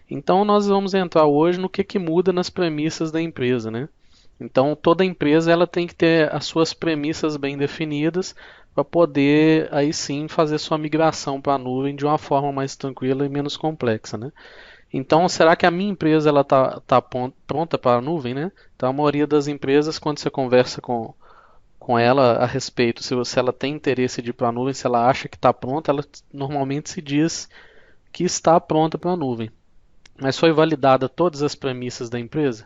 Então nós vamos entrar hoje no que muda nas premissas da empresa, né? Então toda empresa ela tem que ter as suas premissas bem definidas para poder aí sim fazer sua migração para a nuvem de uma forma mais tranquila e menos complexa, né? Então, será que a minha empresa ela tá pronta para a nuvem, né? Então, a maioria das empresas, quando você conversa com ela a respeito, se ela tem interesse de ir para a nuvem, se ela acha que está pronta, ela normalmente se diz que está pronta para a nuvem. Mas foi validada todas as premissas da empresa,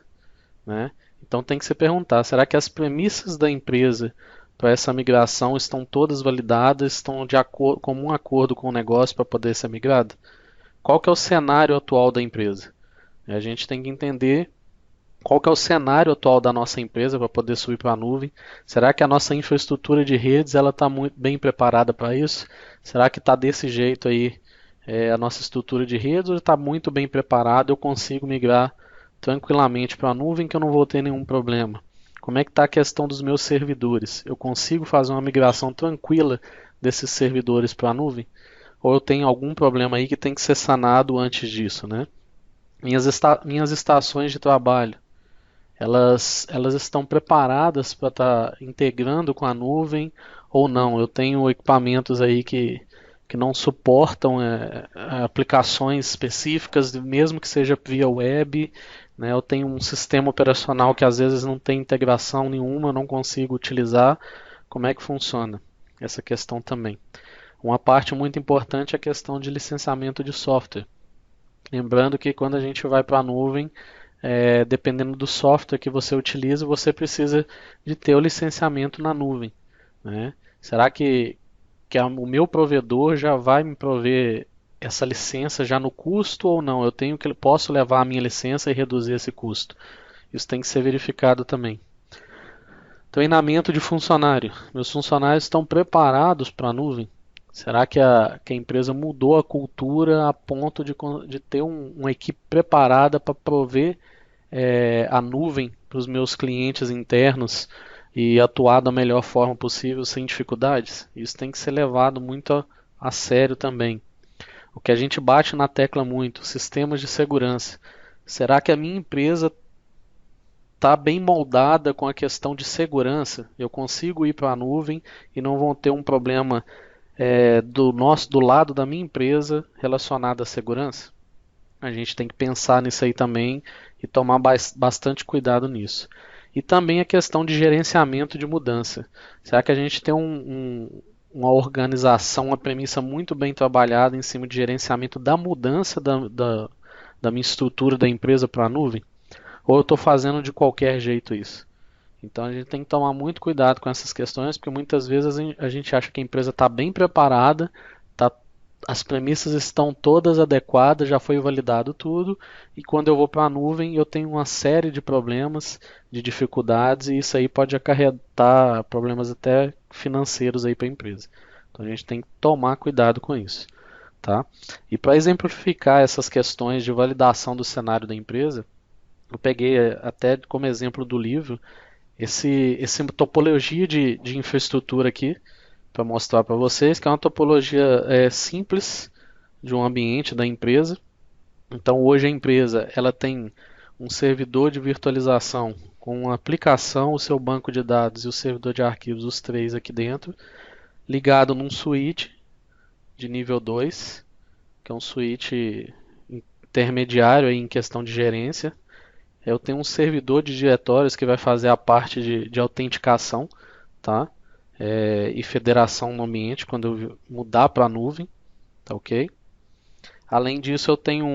né? Então tem que se perguntar, será que as premissas da empresa para essa migração estão todas validadas, estão de comum acordo com o negócio para poder ser migrada? Qual que é o cenário atual da empresa? A gente tem que entender qual que é o cenário atual da nossa empresa para poder subir para a nuvem. Será que a nossa infraestrutura de redes ela está muito bem preparada para isso? Será que está desse jeito aí a nossa estrutura de redes ou está muito bem preparada? Eu consigo migrar tranquilamente para a nuvem que eu não vou ter nenhum problema. Como é que está a questão dos meus servidores? Eu consigo fazer uma migração tranquila desses servidores para a nuvem? Ou eu tenho algum problema aí que tem que ser sanado antes disso, né? Minhas estações de trabalho, elas estão preparadas para estar integrando com a nuvem ou não? Eu tenho equipamentos aí que não suportam aplicações específicas, mesmo que seja via web, né? Eu tenho um sistema operacional que às vezes não tem integração nenhuma, eu não consigo utilizar. Como é que funciona essa questão também? Uma parte muito importante é a questão de licenciamento de software. Lembrando que quando a gente vai para a nuvem, dependendo do software que você utiliza, você precisa de ter o licenciamento na nuvem, né? Será que o meu provedor já vai me prover essa licença já no custo ou não? Posso levar a minha licença e reduzir esse custo? Isso tem que ser verificado também. Treinamento de funcionário. Meus funcionários estão preparados para a nuvem? Será que a empresa mudou a cultura a ponto de ter uma equipe preparada para prover a nuvem para os meus clientes internos e atuar da melhor forma possível sem dificuldades? Isso tem que ser levado muito a sério também. O que a gente bate na tecla muito, sistemas de segurança. Será que a minha empresa está bem moldada com a questão de segurança? Eu consigo ir para a nuvem e não vão ter um problema do lado da minha empresa relacionado à segurança? A gente tem que pensar nisso aí também e tomar bastante cuidado nisso. E também a questão de gerenciamento de mudança. Será que a gente tem uma organização, uma premissa muito bem trabalhada em cima de gerenciamento da mudança da minha estrutura da empresa para a nuvem? Ou eu estou fazendo de qualquer jeito isso? Então a gente tem que tomar muito cuidado com essas questões, porque muitas vezes a gente acha que a empresa está bem preparada, tá, as premissas estão todas adequadas, já foi validado tudo, e quando eu vou para a nuvem eu tenho uma série de problemas, de dificuldades, e isso aí pode acarretar problemas até financeiros aí para a empresa. Então a gente tem que tomar cuidado com isso. Tá? E para exemplificar essas questões de validação do cenário da empresa, eu peguei até como exemplo do livro esse topologia de infraestrutura aqui para mostrar para vocês, que é uma topologia simples de um ambiente da empresa. Então hoje a empresa ela tem um servidor de virtualização com uma aplicação, o seu banco de dados e o servidor de arquivos, os três aqui dentro, ligado num switch de nível 2, que é um switch intermediário aí em questão de gerência. Eu tenho um servidor de diretórios que vai fazer a parte de autenticação, tá? E federação no ambiente quando eu mudar para a nuvem, tá ok? Além disso, eu tenho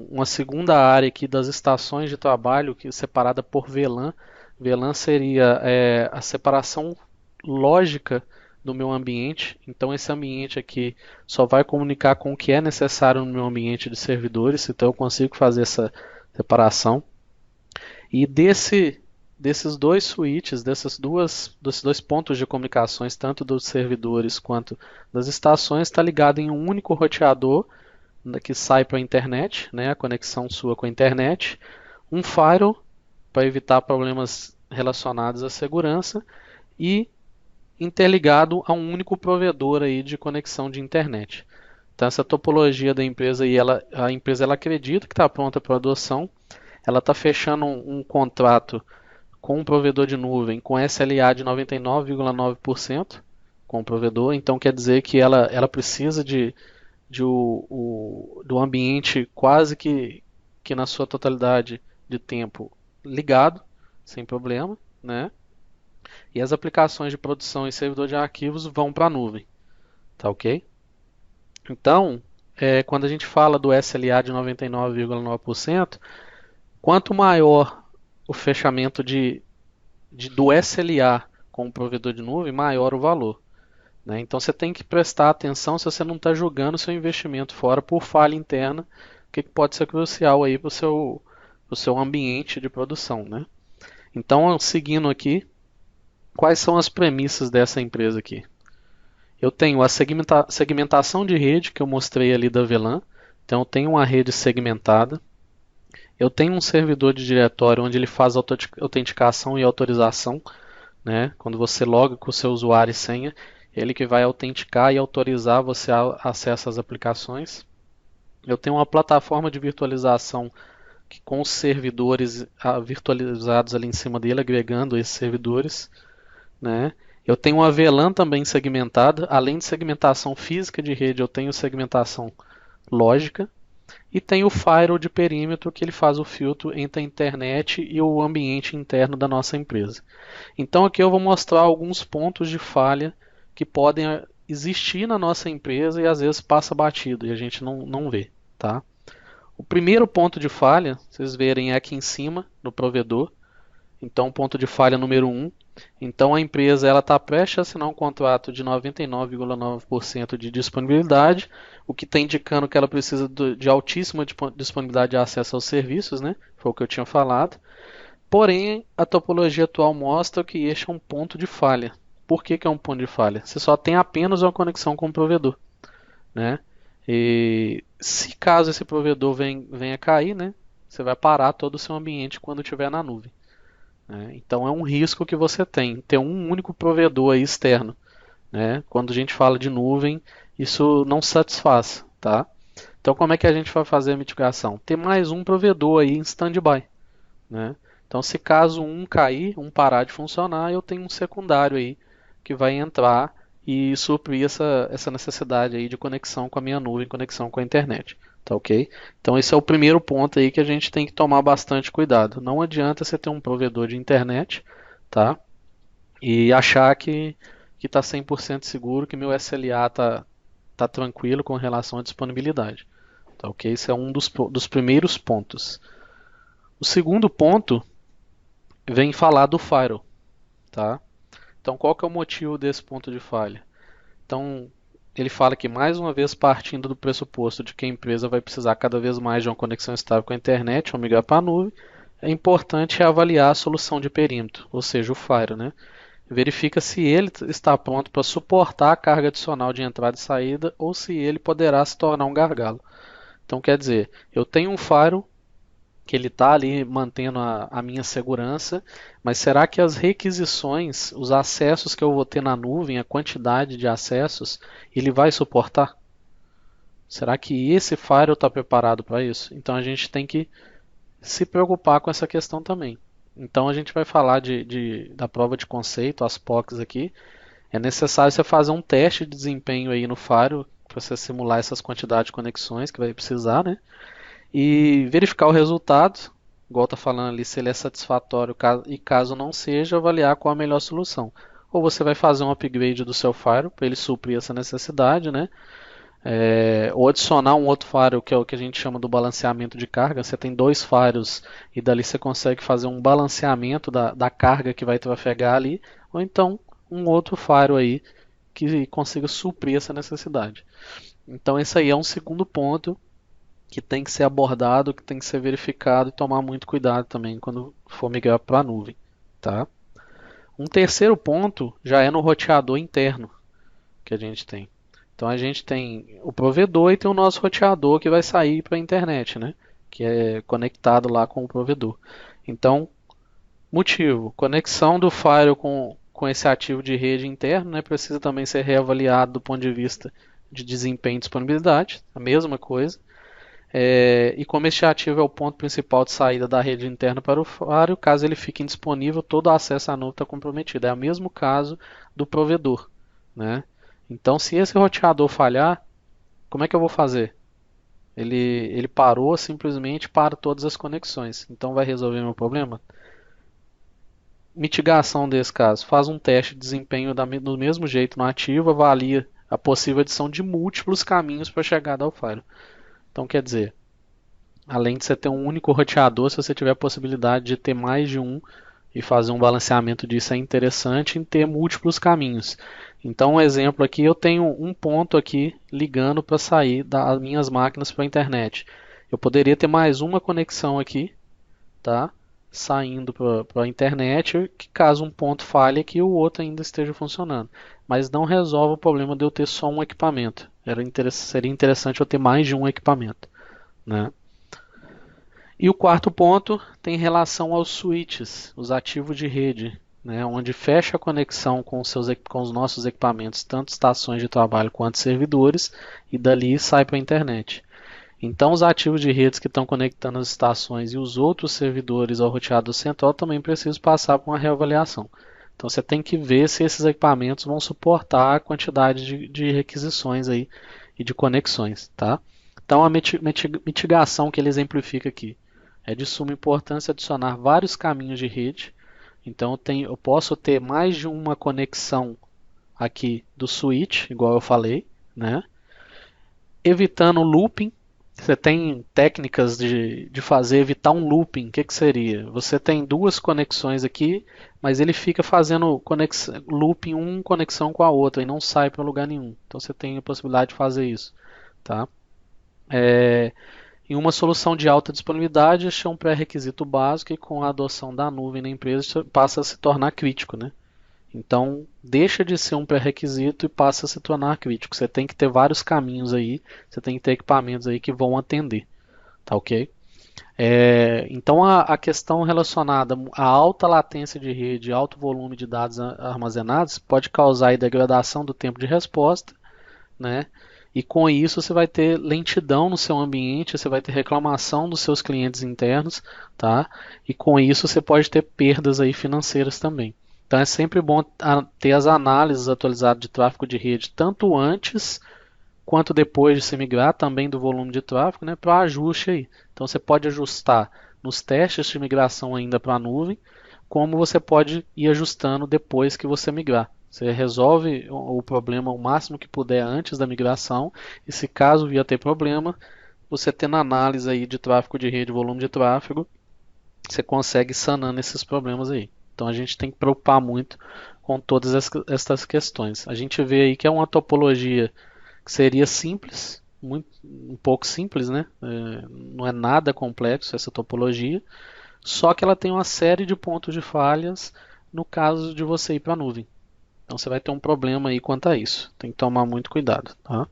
uma segunda área aqui das estações de trabalho que é separada por VLAN. VLAN seria a separação lógica do meu ambiente. Então, esse ambiente aqui só vai comunicar com o que é necessário no meu ambiente de servidores. Então, eu consigo fazer essa separação. E desses dois switches, desses dois pontos de comunicações, tanto dos servidores quanto das estações, está ligado em um único roteador que sai para a internet, né, a conexão sua com a internet, um firewall para evitar problemas relacionados à segurança e interligado a um único provedor aí de conexão de internet. Então essa topologia da empresa e a empresa ela acredita que está pronta para adoção, ela está fechando um contrato com um provedor de nuvem com SLA de 99,9% com o provedor, então quer dizer que ela precisa do ambiente quase que na sua totalidade de tempo ligado, sem problema, né? E as aplicações de produção e servidor de arquivos vão para a nuvem, tá ok? Então, quando a gente fala do SLA de 99,9%, quanto maior o fechamento do SLA com o provedor de nuvem, maior o valor. Né? Então você tem que prestar atenção se você não está jogando seu investimento fora por falha interna, o que pode ser crucial aí para o seu ambiente de produção. Né? Então, seguindo aqui, quais são as premissas dessa empresa aqui? Eu tenho a segmentação de rede que eu mostrei ali da VLAN. Então eu tenho uma rede segmentada. Eu tenho um servidor de diretório onde ele faz autenticação e autorização. Né? Quando você loga com o seu usuário e senha, ele que vai autenticar e autorizar você a acesso às aplicações. Eu tenho uma plataforma de virtualização que, com os servidores virtualizados ali em cima dele, agregando esses servidores. Né? Eu tenho uma VLAN também segmentada. Além de segmentação física de rede, eu tenho segmentação lógica. E tem o firewall de perímetro que ele faz o filtro entre a internet e o ambiente interno da nossa empresa. Então aqui eu vou mostrar alguns pontos de falha que podem existir na nossa empresa e às vezes passa batido e a gente não vê. Tá? O primeiro ponto de falha, vocês verem, é aqui em cima, no provedor. Então, ponto de falha número 1. Então, a empresa está prestes a assinar um contrato de 99,9% de disponibilidade, o que está indicando que ela precisa de altíssima disponibilidade de acesso aos serviços, né? Foi o que eu tinha falado. Porém, a topologia atual mostra que este é um ponto de falha. Por que é um ponto de falha? Você só tem apenas uma conexão com o provedor. Né? E se caso esse provedor venha cair, né? Você vai parar todo o seu ambiente quando estiver na nuvem. Né? Então é um risco que você tem, ter um único provedor aí externo. Né? Quando a gente fala de nuvem, isso não satisfaz. Tá? Então como é que a gente vai fazer a mitigação? Ter mais um provedor aí em standby. Né? Então se caso um cair, um parar de funcionar, eu tenho um secundário aí que vai entrar e suprir essa necessidade aí de conexão com a minha nuvem, conexão com a internet. Tá ok? Então esse é o primeiro ponto aí que a gente tem que tomar bastante cuidado. Não adianta você ter um provedor de internet, tá? E achar que está 100% seguro, que meu SLA tá tranquilo com relação à disponibilidade. Tá ok? Esse é um dos primeiros pontos. O segundo ponto vem falar do firewall, tá? Então qual que é o motivo desse ponto de falha? Então, ele fala que, mais uma vez, partindo do pressuposto de que a empresa vai precisar cada vez mais de uma conexão estável com a internet ou migrar para a nuvem, é importante avaliar a solução de perímetro, ou seja, o firewall. Né? Verifica se ele está pronto para suportar a carga adicional de entrada e saída ou se ele poderá se tornar um gargalo. Então, quer dizer, eu tenho um firewall que ele está ali mantendo a minha segurança, mas será que as requisições, os acessos que eu vou ter na nuvem, a quantidade de acessos, ele vai suportar? Será que esse firewall está preparado para isso? Então a gente tem que se preocupar com essa questão também. Então a gente vai falar da prova de conceito, as POCs aqui. É necessário você fazer um teste de desempenho aí no firewall para você simular essas quantidades de conexões que vai precisar, né? E verificar o resultado, igual está falando ali, se ele é satisfatório e caso não seja, avaliar qual a melhor solução. Ou você vai fazer um upgrade do seu firewall para ele suprir essa necessidade, né? Ou adicionar um outro firewall que é o que a gente chama do balanceamento de carga. Você tem dois firewalls e dali você consegue fazer um balanceamento da carga que vai trafegar ali, ou então um outro firewall aí que consiga suprir essa necessidade. Então esse aí é um segundo ponto que tem que ser abordado, que tem que ser verificado e tomar muito cuidado também quando for migrar para a nuvem. Tá? Um terceiro ponto já é no roteador interno que a gente tem. Então a gente tem o provedor e tem o nosso roteador que vai sair para a internet, né? Que é conectado lá com o provedor. Então, motivo, conexão do firewall com esse ativo de rede interno, né? Precisa também ser reavaliado do ponto de vista de desempenho e disponibilidade, a mesma coisa. E como este ativo é o ponto principal de saída da rede interna para o usuário, caso ele fique indisponível, todo o acesso à nuvem está comprometido. É o mesmo caso do provedor, né? Então, se esse roteador falhar, como é que eu vou fazer? Ele parou simplesmente para todas as conexões. Então, vai resolver meu problema? Mitigação desse caso. Faz um teste de desempenho do mesmo jeito no ativo, avalia a possível adição de múltiplos caminhos para chegar ao file. Então, quer dizer, além de você ter um único roteador, se você tiver a possibilidade de ter mais de um e fazer um balanceamento disso, é interessante em ter múltiplos caminhos. Então, um exemplo aqui, eu tenho um ponto aqui ligando para sair das minhas máquinas para a internet. Eu poderia ter mais uma conexão aqui, tá? Saindo para a internet, que caso um ponto falhe aqui, o outro ainda esteja funcionando. Mas não resolve o problema de eu ter só um equipamento. Seria interessante eu ter mais de um equipamento, né? E o quarto ponto tem relação aos switches, os ativos de rede, né, onde fecha a conexão com os nossos equipamentos, tanto estações de trabalho quanto servidores, e dali sai para a internet. Então, os ativos de redes que estão conectando as estações e os outros servidores ao roteador central também precisam passar por uma reavaliação. Então, você tem que ver se esses equipamentos vão suportar a quantidade de requisições aí e de conexões, tá? Então, a mitigação que ele exemplifica aqui é de suma importância adicionar vários caminhos de rede. Então, eu posso ter mais de uma conexão aqui do switch, igual eu falei, né? Evitando looping. Você tem técnicas de fazer evitar um looping. O que seria? Você tem duas conexões aqui, mas ele fica fazendo looping uma conexão com a outra e não sai para lugar nenhum. Então você tem a possibilidade de fazer isso, tá? Em uma solução de alta disponibilidade, este é um pré-requisito básico e com a adoção da nuvem na empresa passa a se tornar crítico, né? Então, deixa de ser um pré-requisito e passa a se tornar crítico. Você tem que ter vários caminhos aí, você tem que ter equipamentos aí que vão atender, tá ok? Então, a questão relacionada à alta latência de rede, alto volume de dados armazenados, pode causar a degradação do tempo de resposta, né? E com isso você vai ter lentidão no seu ambiente, você vai ter reclamação dos seus clientes internos, tá? E com isso você pode ter perdas aí financeiras também. Então é sempre bom ter as análises atualizadas de tráfego de rede, tanto antes quanto depois de se migrar, também do volume de tráfego, né, para ajuste aí. Então você pode ajustar nos testes de migração ainda para a nuvem, como você pode ir ajustando depois que você migrar. Você resolve o problema o máximo que puder antes da migração, e se caso vier a ter problema, você tendo análise aí de tráfego de rede, volume de tráfego, você consegue sanando esses problemas aí. Então a gente tem que preocupar muito com todas essas questões. A gente vê aí que é uma topologia que seria simples, um pouco simples, né? Não é nada complexo essa topologia, só que ela tem uma série de pontos de falhas no caso de você ir para a nuvem. Então você vai ter um problema aí quanto a isso. Tem que tomar muito cuidado, tá?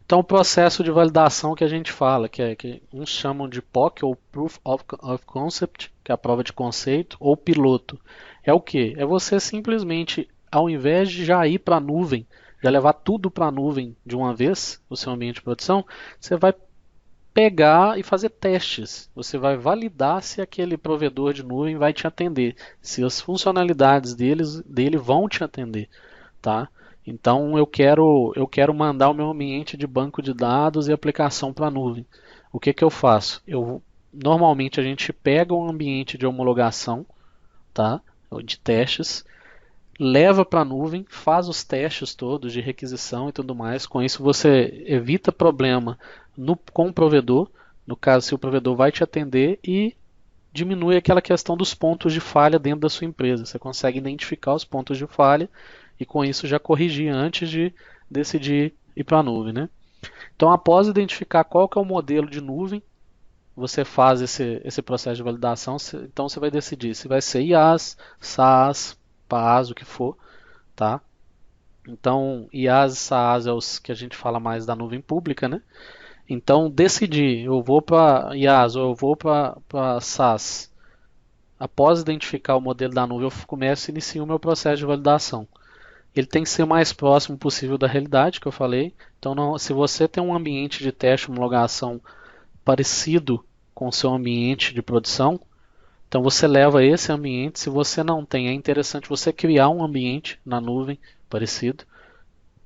Então o processo de validação que a gente fala, que uns chamam de POC ou Proof of Concept, que é a prova de conceito, ou piloto. É o que? É você simplesmente, ao invés de já ir para a nuvem, já levar tudo para a nuvem de uma vez, o seu ambiente de produção, você vai pegar e fazer testes. Você vai validar se aquele provedor de nuvem vai te atender, se as funcionalidades dele vão te atender, tá? Então eu quero mandar o meu ambiente de banco de dados e aplicação para a nuvem. O que eu faço? Normalmente a gente pega um ambiente de homologação, tá? De testes, leva para a nuvem, faz os testes todos de requisição e tudo mais. Com isso você evita problema com o provedor, no caso se o provedor vai te atender, e diminui aquela questão dos pontos de falha dentro da sua empresa. Você consegue identificar os pontos de falha e com isso já corrigir antes de decidir ir para a nuvem, né? Então, após identificar qual que é o modelo de nuvem, você faz esse processo de validação. Então, você vai decidir se vai ser IaaS, SaaS, PaaS, o que for, tá? Então, IaaS e SaaS é os que a gente fala mais da nuvem pública, né? Então, decidir, eu vou para IaaS ou eu vou para SaaS. Após identificar o modelo da nuvem, eu começo e inicio o meu processo de validação. ele tem que ser o mais próximo possível da realidade, que eu falei. Então, se você tem um ambiente de teste, homologação parecido com o seu ambiente de produção, então você leva esse ambiente. Se você não tem, é interessante você criar um ambiente na nuvem parecido,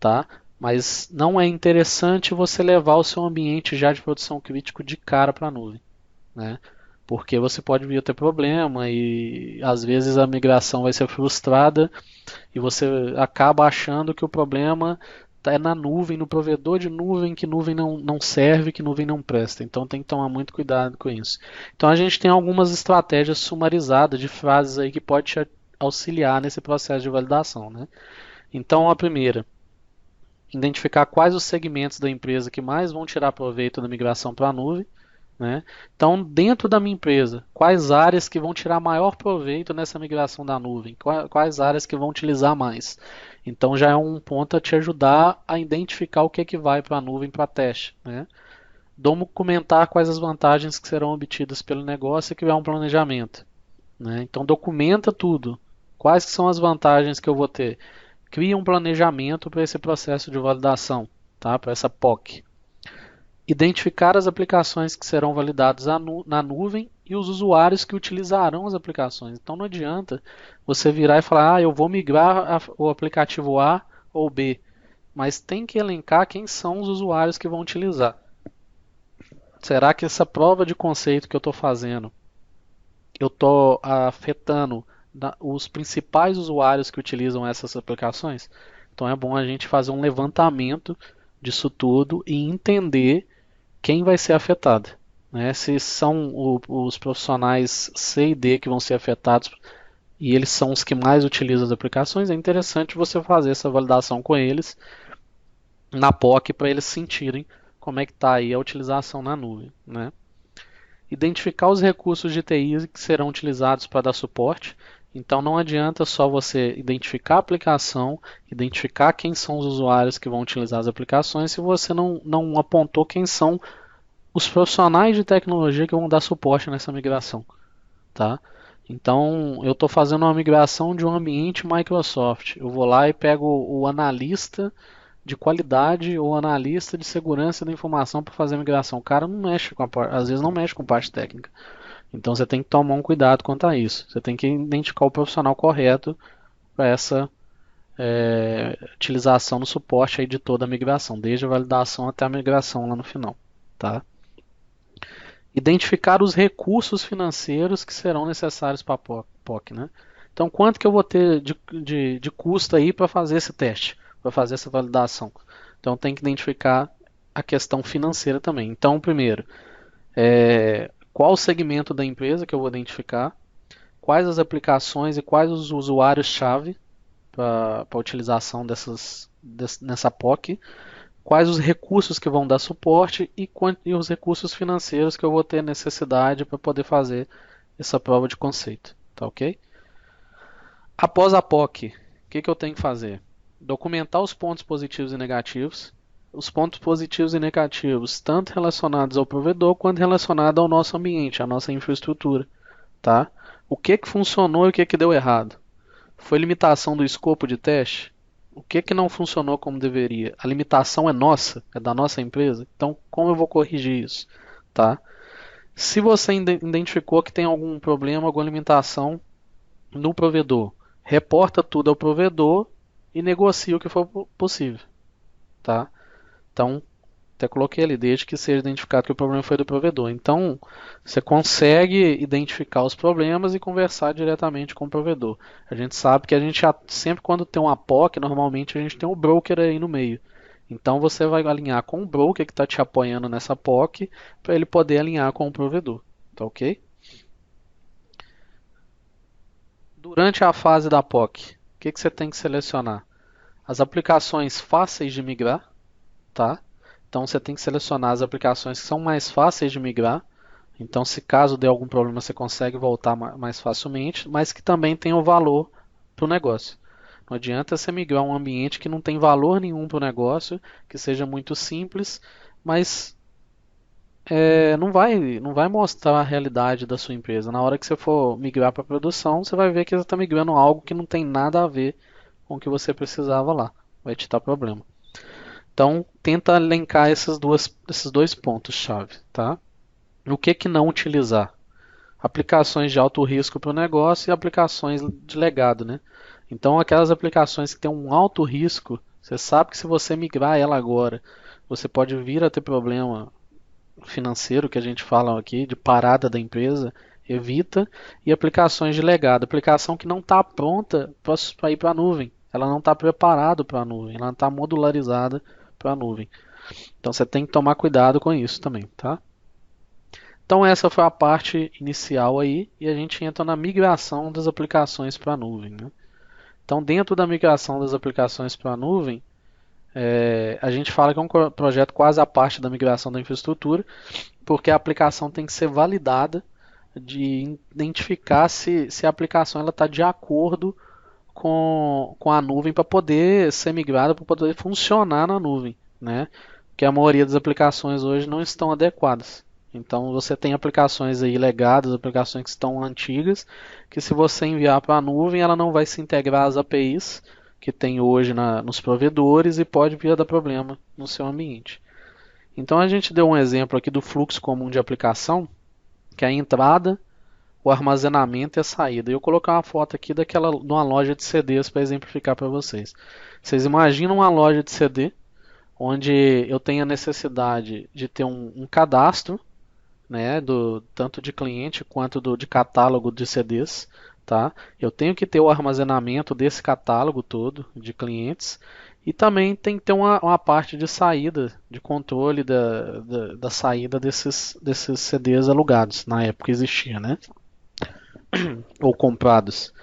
tá? Mas não é interessante você levar o seu ambiente já de produção crítico de cara para a nuvem, né? Porque você pode vir a ter problema e às vezes a migração vai ser frustrada e você acaba achando que o problema é na nuvem, no provedor de nuvem, que nuvem não serve, que nuvem não presta. Então tem que tomar muito cuidado com isso. Então a gente tem algumas estratégias sumarizadas de frases aí que pode te auxiliar nesse processo de validação, né? Então a primeira, identificar quais os segmentos da empresa que mais vão tirar proveito da migração para a nuvem, né? Então, dentro da minha empresa, quais áreas que vão tirar maior proveito nessa migração da nuvem? Quais áreas que vão utilizar mais? Então, já é um ponto a te ajudar a identificar o que é que vai para a nuvem para teste, né? Documentar quais as vantagens que serão obtidas pelo negócio e criar um planejamento, né? Então, documenta tudo. Quais que são as vantagens que eu vou ter? Cria um planejamento para esse processo de validação, tá? Para essa POC. Identificar as aplicações que serão validadas na nuvem e os usuários que utilizarão as aplicações. Então não adianta você virar e falar, eu vou migrar o aplicativo A ou B, mas tem que elencar quem são os usuários que vão utilizar. Será que essa prova de conceito que eu estou fazendo, eu estou afetando os principais usuários que utilizam essas aplicações? Então é bom a gente fazer um levantamento disso tudo e entender quem vai ser afetado, né? Se são os profissionais C e D que vão ser afetados e eles são os que mais utilizam as aplicações, é interessante você fazer essa validação com eles na POC para eles sentirem como é que está aí a utilização na nuvem, né? Identificar os recursos de TI que serão utilizados para dar suporte. Então não adianta só você identificar a aplicação, identificar quem são os usuários que vão utilizar as aplicações, se você não apontou quem são os profissionais de tecnologia que vão dar suporte nessa migração, tá? Então, eu estou fazendo uma migração de um ambiente Microsoft. Eu vou lá e pego o analista de qualidade ou analista de segurança da informação para fazer a migração. O cara não mexe com às vezes não mexe com parte técnica. Então, você tem que tomar um cuidado quanto a isso. Você tem que identificar o profissional correto para essa utilização no suporte aí de toda a migração, desde a validação até a migração lá no final, tá? Identificar os recursos financeiros que serão necessários para a POC, né? Então, quanto que eu vou ter de custo aí para fazer esse teste, para fazer essa validação? Então, tem que identificar a questão financeira também. Então, primeiro, qual o segmento da empresa que eu vou identificar, quais as aplicações e quais os usuários-chave para a utilização nessa POC, quais os recursos que vão dar suporte e os recursos financeiros que eu vou ter necessidade para poder fazer essa prova de conceito, tá ok? Após a POC, o que eu tenho que fazer? Documentar os pontos positivos e negativos, os pontos positivos e negativos tanto relacionados ao provedor quanto relacionados ao nosso ambiente, à nossa infraestrutura, tá? O que funcionou e o que deu errado? Foi limitação do escopo de teste? O que não funcionou como deveria? A limitação é nossa, é da nossa empresa. Então, como eu vou corrigir isso, tá? Se você identificou que tem algum problema, alguma limitação no provedor, reporta tudo ao provedor e negocia o que for possível, tá? Então, até coloquei ali, desde que seja identificado que o problema foi do provedor. Então, você consegue identificar os problemas e conversar diretamente com o provedor. A gente sabe que a gente sempre quando tem uma POC, normalmente a gente tem um broker aí no meio. Então você vai alinhar com o broker que está te apoiando nessa POC para ele poder alinhar com o provedor. Tá ok? Durante a fase da POC, o que você tem que selecionar? As aplicações fáceis de migrar, tá? Então você tem que selecionar as aplicações que são mais fáceis de migrar. Então, se caso dê algum problema, você consegue voltar mais facilmente, mas que também tem o valor para o negócio. Não adianta você migrar um ambiente que não tem valor nenhum para o negócio, que seja muito simples, mas não vai mostrar a realidade da sua empresa. Na hora que você for migrar para a produção, você vai ver que você está migrando algo que não tem nada a ver com o que você precisava lá. Vai te dar problema. Então, tenta elencar esses dois pontos-chave, tá? O que não utilizar? Aplicações de alto risco para o negócio e aplicações de legado, né? Então, aquelas aplicações que têm um alto risco, você sabe que se você migrar ela agora, você pode vir a ter problema financeiro, que a gente fala aqui, de parada da empresa, evita. E aplicações de legado, aplicação que não está pronta para ir para a nuvem. Ela não está preparada para a nuvem, ela não está modularizada para a nuvem. Então você tem que tomar cuidado com isso também, tá? Então essa foi a parte inicial aí e a gente entra na migração das aplicações para a nuvem, né? Então dentro da migração das aplicações para a nuvem, a gente fala que é um projeto quase à parte da migração da infraestrutura, porque a aplicação tem que ser validada de identificar se a aplicação está de acordo com a nuvem para poder ser migrada, para poder funcionar na nuvem, né? Porque a maioria das aplicações hoje não estão adequadas. Então você tem aplicações aí legadas, aplicações que estão antigas, que se você enviar para a nuvem, ela não vai se integrar às APIs que tem hoje nos provedores e pode vir a dar problema no seu ambiente. Então a gente deu um exemplo aqui do fluxo comum de aplicação, que é a entrada, o armazenamento e a saída. Eu coloquei uma foto aqui de uma loja de CDs para exemplificar para vocês. Vocês imaginam uma loja de CD onde eu tenho a necessidade de ter um cadastro, né, tanto de cliente quanto de catálogo de CDs, tá? Eu tenho que ter o armazenamento desse catálogo todo de clientes e também tem que ter uma parte de saída, de controle da saída desses CDs alugados, na época existia, né? Ou comprados.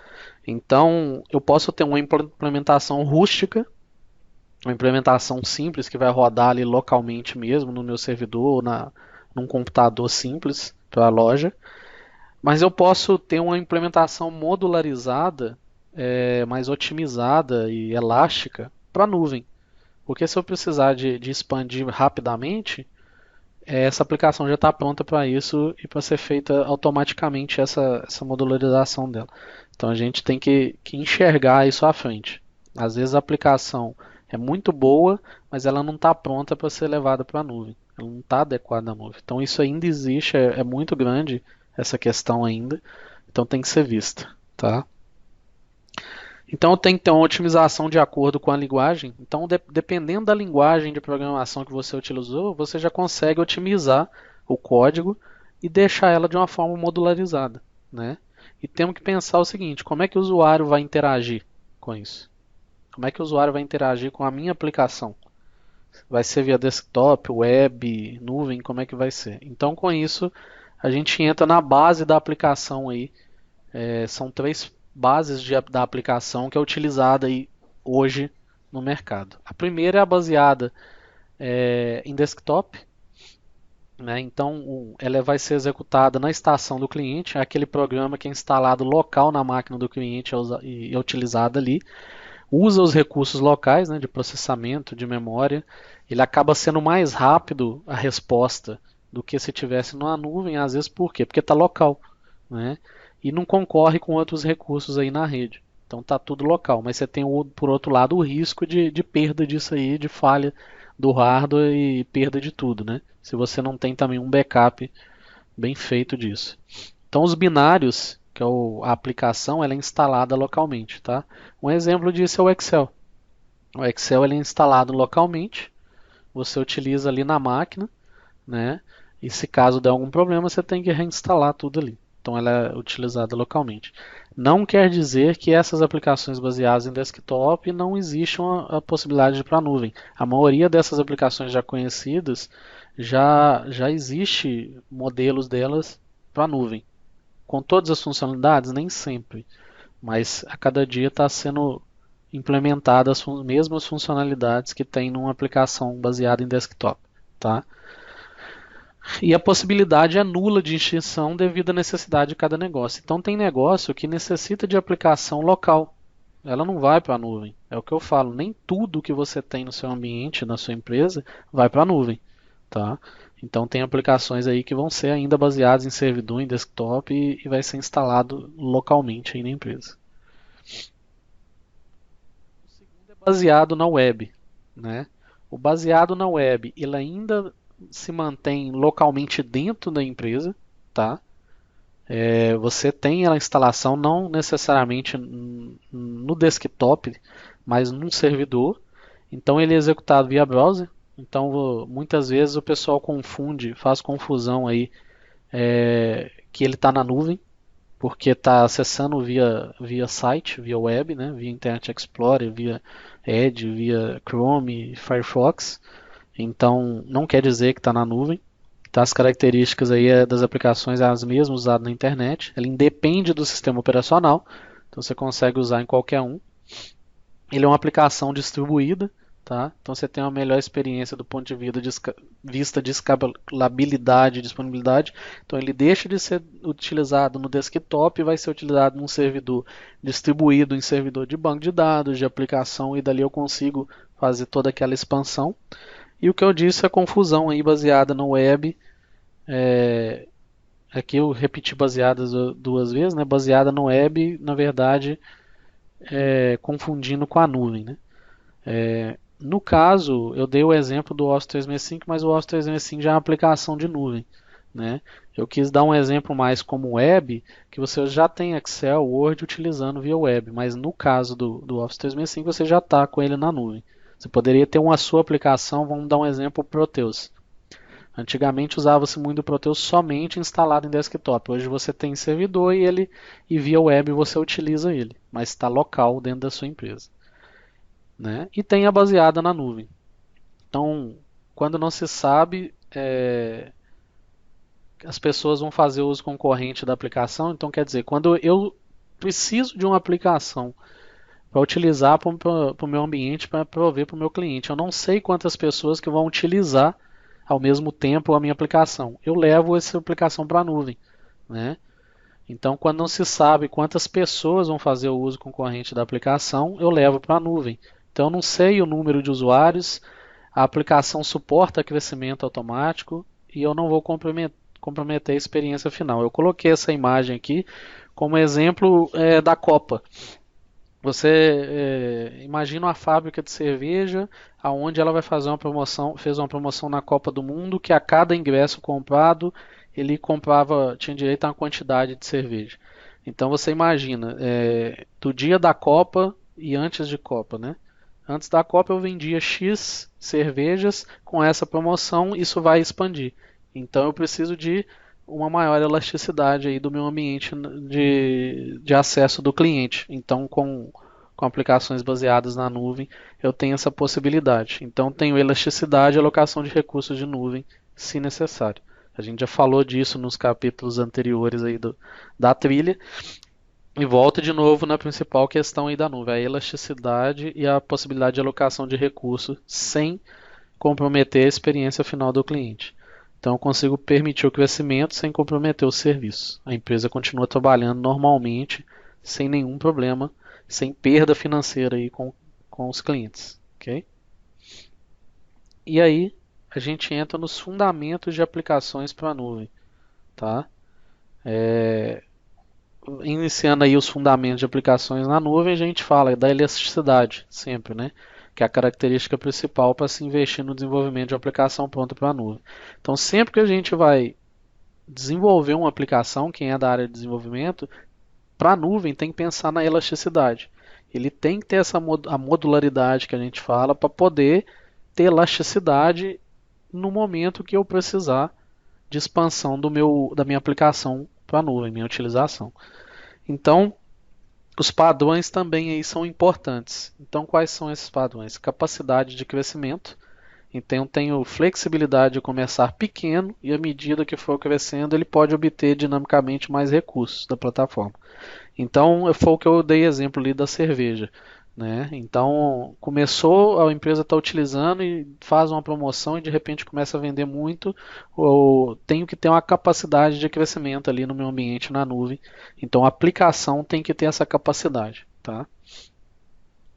Então, eu posso ter uma implementação rústica, uma implementação simples que vai rodar ali localmente mesmo, no meu servidor ou num computador simples para a loja. Mas eu posso ter uma implementação modularizada, mais otimizada e elástica para a nuvem. Porque se eu precisar de expandir rapidamente, essa aplicação já está pronta para isso e para ser feita automaticamente essa modularização dela. Então a gente tem que enxergar isso à frente. Às vezes a aplicação é muito boa, mas ela não está pronta para ser levada para a nuvem. Ela não está adequada à nuvem. Então isso ainda existe, é muito grande essa questão ainda. Então tem que ser vista, tá? Então tem que ter uma otimização de acordo com a linguagem. Então, dependendo da linguagem de programação que você utilizou, você já consegue otimizar o código e deixar ela de uma forma modularizada, né? E temos que pensar o seguinte: como é que o usuário vai interagir com isso? Como é que o usuário vai interagir com a minha aplicação? Vai ser via desktop, web, nuvem? Como é que vai ser? Então, com isso, a gente entra na base da aplicação aí. São três bases da aplicação que é utilizada aí hoje no mercado. A primeira é a baseada em desktop, né? Então ela vai ser executada na estação do cliente, é aquele programa que é instalado local na máquina do cliente e é utilizado ali. Usa os recursos locais, né, de processamento, de memória. Ele acaba sendo mais rápido a resposta do que se tivesse numa nuvem, às vezes por quê? Porque está local, né? E não concorre com outros recursos aí na rede. Então está tudo local, mas você tem, por outro lado, o risco de perda disso aí, de falha do hardware e perda de tudo, né? Se você não tem também um backup bem feito disso. Então os binários, que é a aplicação, ela é instalada localmente, tá? Um exemplo disso é o Excel. O Excel ele é instalado localmente, você utiliza ali na máquina, né? E se caso der algum problema, você tem que reinstalar tudo ali. Então ela é utilizada localmente. Não quer dizer que essas aplicações baseadas em desktop não existe a possibilidade de ir para a nuvem. A maioria dessas aplicações já conhecidas já existe modelos delas para a nuvem. Com todas as funcionalidades, nem sempre, mas a cada dia está sendo implementadas as mesmas funcionalidades que tem numa aplicação baseada em desktop, tá? E a possibilidade é nula de extinção devido à necessidade de cada negócio. Então tem negócio que necessita de aplicação local. Ela não vai para a nuvem. É o que eu falo, nem tudo que você tem no seu ambiente, na sua empresa, vai para a nuvem, tá? Então tem aplicações aí que vão ser ainda baseadas em servidor, em desktop e vai ser instalado localmente aí na empresa. baseado na web, né? O baseado na web, ele ainda se mantém localmente dentro da empresa, tá? Você tem a instalação não necessariamente no desktop, mas num servidor. Então ele é executado via browser. Então muitas vezes o pessoal confunde, faz confusão aí que ele está na nuvem, porque está acessando via site, via web, né? Via Internet Explorer, via Edge, via Chrome, Firefox. Então não quer dizer que está na nuvem. Tá, as características aí das aplicações são as mesmas usadas na internet. Ela independe do sistema operacional, então você consegue usar em qualquer um. Ele é uma aplicação distribuída, tá? Então você tem uma melhor experiência do ponto de vista de escalabilidade e disponibilidade. Então ele deixa de ser utilizado no desktop e vai ser utilizado num servidor distribuído em servidor de banco de dados, de aplicação, e dali eu consigo fazer toda aquela expansão. E o que eu disse é confusão aí baseada no web. Aqui eu repeti baseada duas vezes, né? Baseada no web, na verdade, confundindo com a nuvem, né? No caso, eu dei o exemplo do Office 365, mas o Office 365 já é uma aplicação de nuvem, né? Eu quis dar um exemplo mais como web, que você já tem Excel, Word utilizando via web, mas no caso do Office 365 você já está com ele na nuvem. Você poderia ter uma sua aplicação, vamos dar um exemplo, Proteus. Antigamente usava-se muito o Proteus somente instalado em desktop. Hoje você tem servidor e via web você utiliza ele, mas está local dentro da sua empresa, né? E tem a baseada na nuvem. Então, quando não se sabe, as pessoas vão fazer uso concorrente da aplicação. Então, quer dizer, quando eu preciso de uma aplicação para utilizar para o meu ambiente, para prover para o meu cliente, eu não sei quantas pessoas que vão utilizar ao mesmo tempo a minha aplicação. Eu levo essa aplicação para a nuvem, né? Então, quando não se sabe quantas pessoas vão fazer o uso concorrente da aplicação, eu levo para a nuvem. Então, eu não sei o número de usuários, a aplicação suporta crescimento automático e eu não vou comprometer a experiência final. Eu coloquei essa imagem aqui como exemplo da Copa. Você imagina uma fábrica de cerveja, aonde ela vai fazer uma promoção, fez uma promoção na Copa do Mundo, que a cada ingresso comprado ele comprava, tinha direito a uma quantidade de cerveja. Então você imagina, do dia da Copa e antes de Copa, né? Antes da Copa eu vendia X cervejas, com essa promoção isso vai expandir. Então eu preciso de uma maior elasticidade aí do meu ambiente de acesso do cliente. Então, com aplicações baseadas na nuvem, eu tenho essa possibilidade. Então, tenho elasticidade e alocação de recursos de nuvem, se necessário. A gente já falou disso nos capítulos anteriores aí da trilha. E volta de novo na principal questão aí da nuvem, a elasticidade e a possibilidade de alocação de recursos sem comprometer a experiência final do cliente. Então, eu consigo permitir o crescimento sem comprometer o serviço. A empresa continua trabalhando normalmente, sem nenhum problema, sem perda financeira aí com os clientes. Okay? E aí, a gente entra nos fundamentos de aplicações para a nuvem. Tá? Iniciando aí os fundamentos de aplicações na nuvem, a gente fala da elasticidade, sempre, né? Que é a característica principal para se investir no desenvolvimento de uma aplicação pronta para a nuvem. Então, sempre que a gente vai desenvolver uma aplicação, quem é da área de desenvolvimento, para a nuvem tem que pensar na elasticidade. Ele tem que ter a modularidade que a gente fala para poder ter elasticidade no momento que eu precisar de expansão da minha aplicação para a nuvem, minha utilização. Então, os padrões também aí são importantes. Então, quais são esses padrões? Capacidade de crescimento. Então, tenho flexibilidade de começar pequeno e à medida que for crescendo, ele pode obter dinamicamente mais recursos da plataforma. Então, foi o que eu dei exemplo ali da cerveja. Né? Então, começou, a empresa está utilizando e faz uma promoção e de repente começa a vender muito, ou tenho que ter uma capacidade de crescimento ali no meu ambiente na nuvem. Então, a aplicação tem que ter essa capacidade. Tá?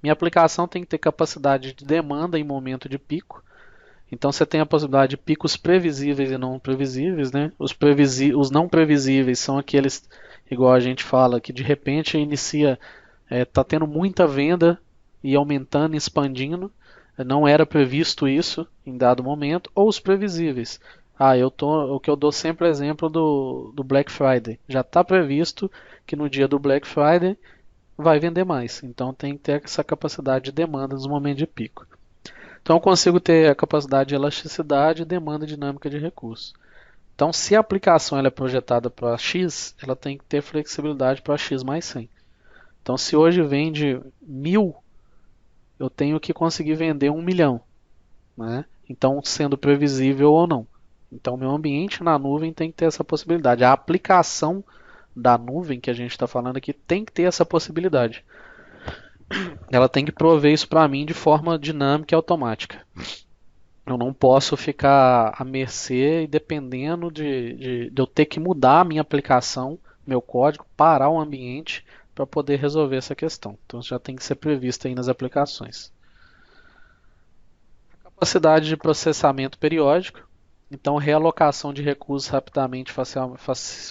Minha aplicação tem que ter capacidade de demanda em momento de pico. Então, você tem a possibilidade de picos previsíveis e não previsíveis. Né? Os não previsíveis são aqueles, igual a gente fala, que de repente inicia. Está tendo muita venda e aumentando e expandindo. Não era previsto isso em dado momento, ou os previsíveis. O que eu dou sempre exemplo do Black Friday. Já está previsto que no dia do Black Friday vai vender mais. Então tem que ter essa capacidade de demanda nos momentos de pico. Então eu consigo ter a capacidade de elasticidade e demanda dinâmica de recursos. Então se a aplicação ela é projetada para X, ela tem que ter flexibilidade para X mais 100. Então se hoje vende 1.000, eu tenho que conseguir vender 1.000.000, né? Então sendo previsível ou não. Então meu ambiente na nuvem tem que ter essa possibilidade. A aplicação da nuvem que a gente está falando aqui tem que ter essa possibilidade. Ela tem que prover isso para mim de forma dinâmica e automática. Eu não posso ficar à mercê e dependendo de eu ter que mudar a minha aplicação, meu código, parar o ambiente para poder resolver essa questão. Então isso já tem que ser previsto aí nas aplicações. Capacidade de processamento periódico. Então, realocação de recursos rapidamente,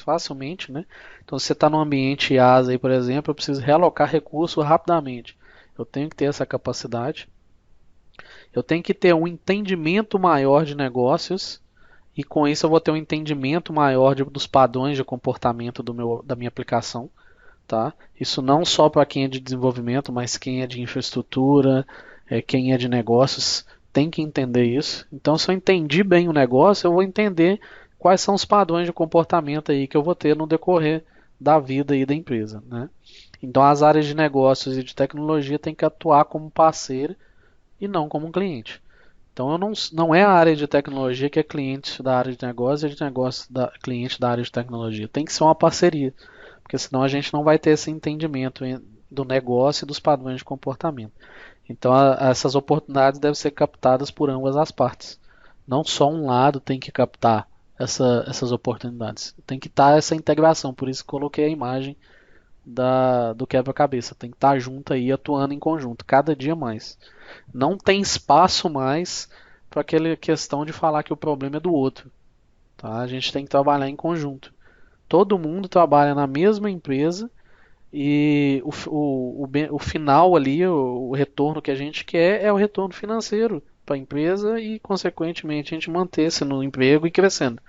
facilmente, né? Então, se você está num ambiente IaaS aí, por exemplo, eu preciso realocar recursos rapidamente. Eu tenho que ter essa capacidade. Eu tenho que ter um entendimento maior de negócios e com isso eu vou ter um entendimento maior dos padrões de comportamento da minha aplicação. Tá? Isso não só para quem é de desenvolvimento, mas quem é de infraestrutura, quem é de negócios, tem que entender isso. Então, se eu entendi bem o negócio, eu vou entender quais são os padrões de comportamento aí que eu vou ter no decorrer da vida aí da empresa, né? Então, as áreas de negócios e de tecnologia têm que atuar como parceiro e não como um cliente. Então, não é a área de tecnologia que é cliente da área de negócio e de negócio da cliente da área de tecnologia. Tem que ser uma parceria, porque senão a gente não vai ter esse entendimento do negócio e dos padrões de comportamento. Então, essas oportunidades devem ser captadas por ambas as partes. Não só um lado tem que captar essas oportunidades. Tem que estar essa integração. Por isso que coloquei a imagem do quebra-cabeça. Tem que estar junto aí, atuando em conjunto, cada dia mais. Não tem espaço mais para aquela questão de falar que o problema é do outro. Tá? A gente tem que trabalhar em conjunto. Todo mundo trabalha na mesma empresa e o final ali, o retorno que a gente quer é o retorno financeiro para a empresa e, consequentemente, a gente manter-se no emprego e crescendo.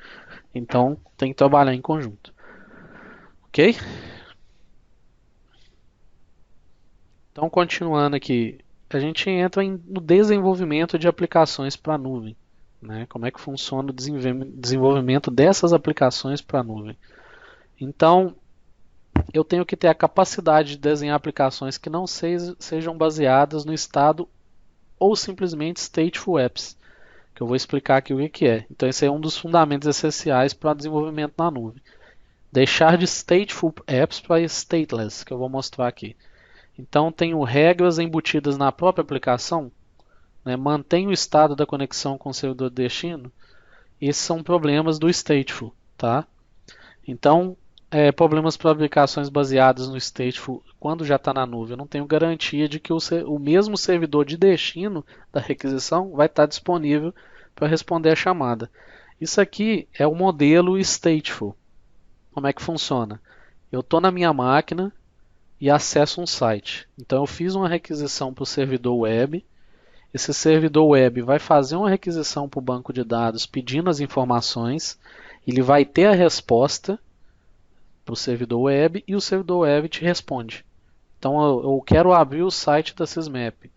Então, tem que trabalhar em conjunto. Ok? Então, continuando aqui, a gente entra no desenvolvimento de aplicações para a nuvem. Né? Como é que funciona o desenvolvimento dessas aplicações para a nuvem? Então, eu tenho que ter a capacidade de desenhar aplicações que não sejam baseadas no estado ou simplesmente stateful apps, que eu vou explicar aqui o que é. Então esse é um dos fundamentos essenciais para desenvolvimento na nuvem. Deixar de stateful apps para stateless, que eu vou mostrar aqui. Então tenho regras embutidas na própria aplicação, né? Mantém o estado da conexão com o servidor de destino. Esses são problemas do stateful, tá? Então, problemas para aplicações baseadas no stateful, quando já está na nuvem, eu não tenho garantia de que o mesmo servidor de destino da requisição vai estar disponível para responder a chamada. Isso aqui é o modelo stateful. Como é que funciona? Eu estou na minha máquina e acesso um site. Então eu fiz uma requisição para o servidor web. Esse servidor web vai fazer uma requisição para o banco de dados pedindo as informações. Ele vai ter a resposta para o servidor web e o servidor web te responde. Então eu quero abrir o site da Sysmap.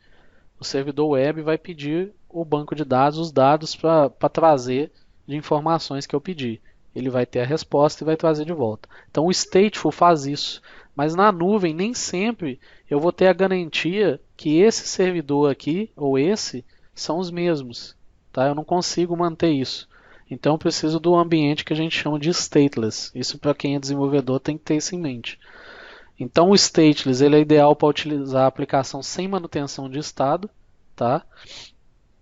O servidor web vai pedir o banco de dados, os dados para trazer de informações que eu pedi. Ele vai ter a resposta e vai trazer de volta. Então o stateful faz isso. Mas na nuvem nem sempre eu vou ter a garantia que esse servidor aqui ou esse são os mesmos. Tá? Eu não consigo manter isso. Então eu preciso do ambiente que a gente chama de stateless. Isso para quem é desenvolvedor tem que ter isso em mente. Então o stateless ele é ideal para utilizar a aplicação sem manutenção de estado. Tá?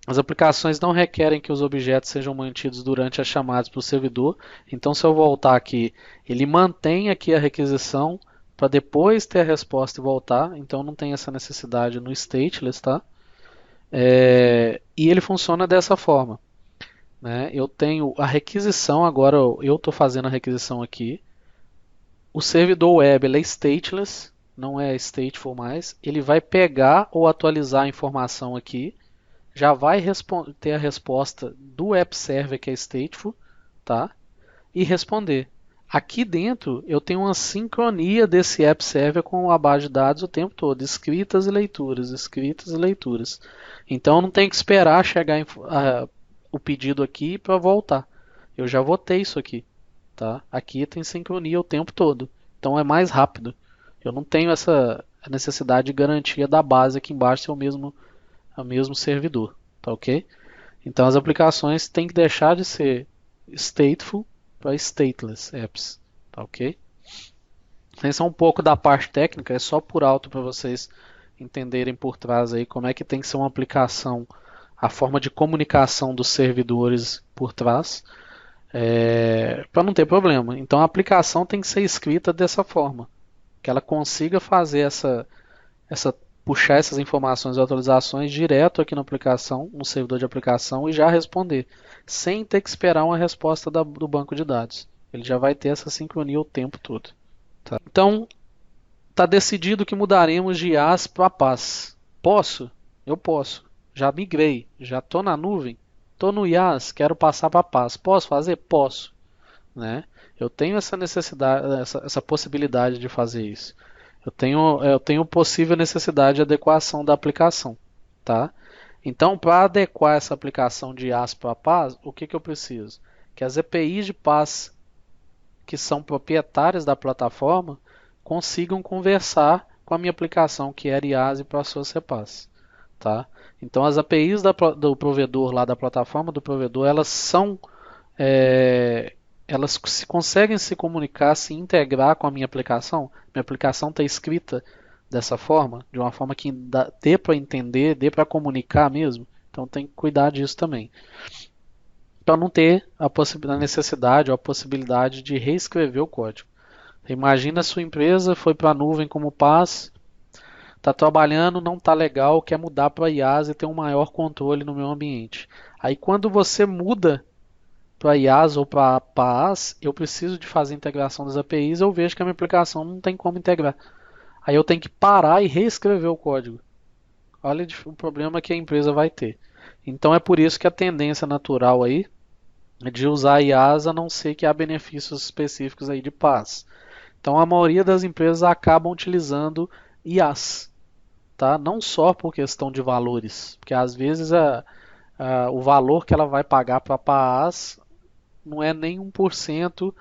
As aplicações não requerem que os objetos sejam mantidos durante as chamadas para o servidor. Então se eu voltar aqui, ele mantém aqui a requisição para depois ter a resposta e voltar. Então não tem essa necessidade no stateless. Tá? E ele funciona dessa forma. Né? Eu tenho a requisição, agora eu estou fazendo a requisição aqui. O servidor web ele é stateless, não é stateful mais, ele vai pegar ou atualizar a informação aqui, já vai ter a resposta do app server que é stateful, tá? E responder. Aqui dentro eu tenho uma sincronia desse app server com a base de dados o tempo todo, escritas e leituras, escritas e leituras. Então eu não tenho que esperar chegar o pedido aqui para voltar. Eu já votei isso aqui, tá? Aqui tem sincronia o tempo todo, então é mais rápido. Eu não tenho essa necessidade de garantia da base aqui embaixo ser o mesmo servidor, tá ok? Então as aplicações têm que deixar de ser stateful para stateless apps, tá ok? Esse é um pouco da parte técnica, é só por alto para vocês entenderem por trás aí como é que tem que ser uma aplicação, a forma de comunicação dos servidores por trás, para não ter problema. Então a aplicação tem que ser escrita dessa forma, que ela consiga fazer essa puxar essas informações e atualizações direto aqui na aplicação, no servidor de aplicação e já responder, sem ter que esperar uma resposta do banco de dados. Ele já vai ter essa sincronia o tempo todo. Tá? Então, está decidido que mudaremos de IaaS para PaaS. Posso? Eu posso. Já migrei, já estou na nuvem, estou no IaaS, quero passar para PaaS. Posso fazer? Posso. Né? Eu tenho essa necessidade, essa possibilidade de fazer isso. Eu tenho possível necessidade de adequação da aplicação, tá? Então, para adequar essa aplicação de IaaS para PaaS, o que eu preciso? Que as APIs de PaaS que são proprietárias da plataforma consigam conversar com a minha aplicação que era IaaS e passou a ser PaaS, tá? Então, as APIs do provedor lá da plataforma do provedor, é, elas conseguem se comunicar, se integrar com a minha aplicação. Minha aplicação está escrita dessa forma, de uma forma que dê para entender, dê para comunicar mesmo. Então tem que cuidar disso também. Para não ter a necessidade ou a possibilidade de reescrever o código. Imagina a sua empresa foi para a nuvem como PaaS, está trabalhando, não está legal, quer mudar para IaaS e ter um maior controle no meu ambiente. Aí quando você muda para IaaS ou para PaaS, eu preciso de fazer a integração das APIs, eu vejo que a minha aplicação não tem como integrar. Aí eu tenho que parar e reescrever o código. Olha o problema que a empresa vai ter. Então é por isso que a tendência natural aí é de usar IaaS, a não ser que há benefícios específicos aí de PaaS. Então a maioria das empresas acabam utilizando IaaS, tá? Não só por questão de valores, porque às vezes o valor que ela vai pagar para PaaS não é nem 1%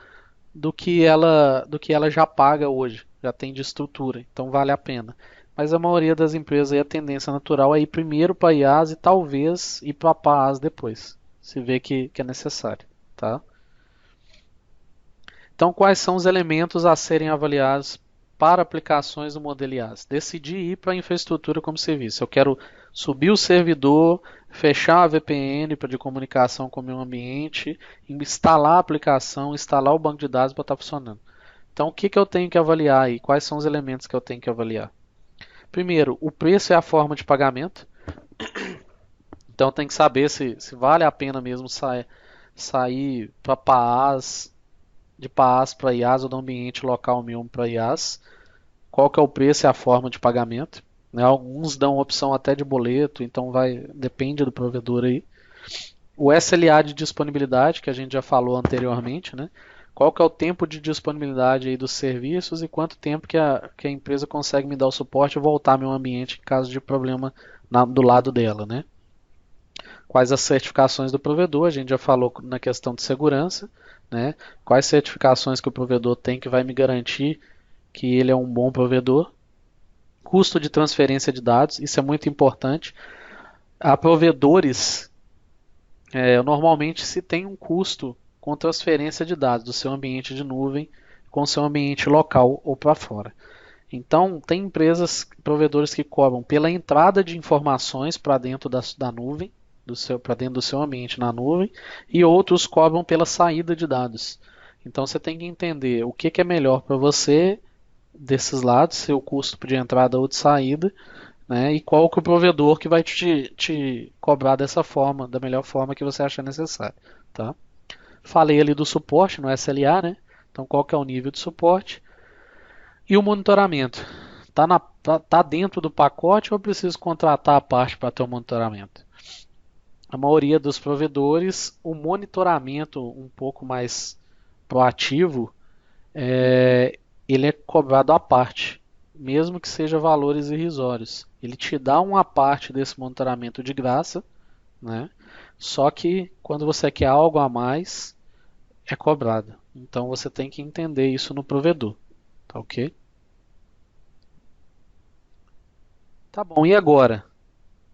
do que ela já paga hoje, já tem de estrutura, então vale a pena. Mas a maioria das empresas aí, a tendência natural é ir primeiro para IaaS e talvez ir para PaaS depois, se vê que é necessário. Tá? Então, quais são os elementos a serem avaliados para aplicações do modelo IaaS? Decidir ir para a infraestrutura como serviço. Eu quero subir o servidor, fechar a VPN de comunicação com o meu ambiente, instalar a aplicação, instalar o banco de dados para estar funcionando. Então, o que eu tenho que avaliar aí? Quais são os elementos que eu tenho que avaliar? Primeiro, o preço é a forma de pagamento. Então, tem que saber se vale a pena mesmo sair para PaaS, de PaaS para IaaS ou do ambiente local mesmo para IaaS. Qual que é o preço e a forma de pagamento? Né? Alguns dão opção até de boleto, então depende do provedor aí. O SLA de disponibilidade, que a gente já falou anteriormente, né? Qual que é o tempo de disponibilidade aí dos serviços e quanto tempo que a empresa consegue me dar o suporte e voltar ao meu ambiente em caso de problema do lado dela, né? Quais as certificações do provedor, a gente já falou na questão de segurança, né? Quais certificações que o provedor tem que vai me garantir que ele é um bom provedor. Custo de transferência de dados, isso é muito importante. Há provedores, normalmente se tem um custo com transferência de dados do seu ambiente de nuvem com o seu ambiente local ou para fora. Então, tem empresas, provedores que cobram pela entrada de informações para dentro da nuvem, para dentro do seu ambiente na nuvem, e outros cobram pela saída de dados. Então, você tem que entender o que é melhor para você desses lados, seu custo de entrada ou de saída, né, e qual que é o provedor que vai te cobrar dessa forma, da melhor forma que você achar necessário. Tá? Falei ali do suporte no SLA, né? Então qual que é o nível de suporte? E o monitoramento. tá dentro do pacote ou eu preciso contratar a parte para ter o monitoramento? A maioria dos provedores, o monitoramento um pouco mais proativo, ele é cobrado à parte, mesmo que seja valores irrisórios. Ele te dá uma parte desse monitoramento de graça, né? Só que quando você quer algo a mais, é cobrado. Então você tem que entender isso no provedor, tá ok? Tá bom, e agora?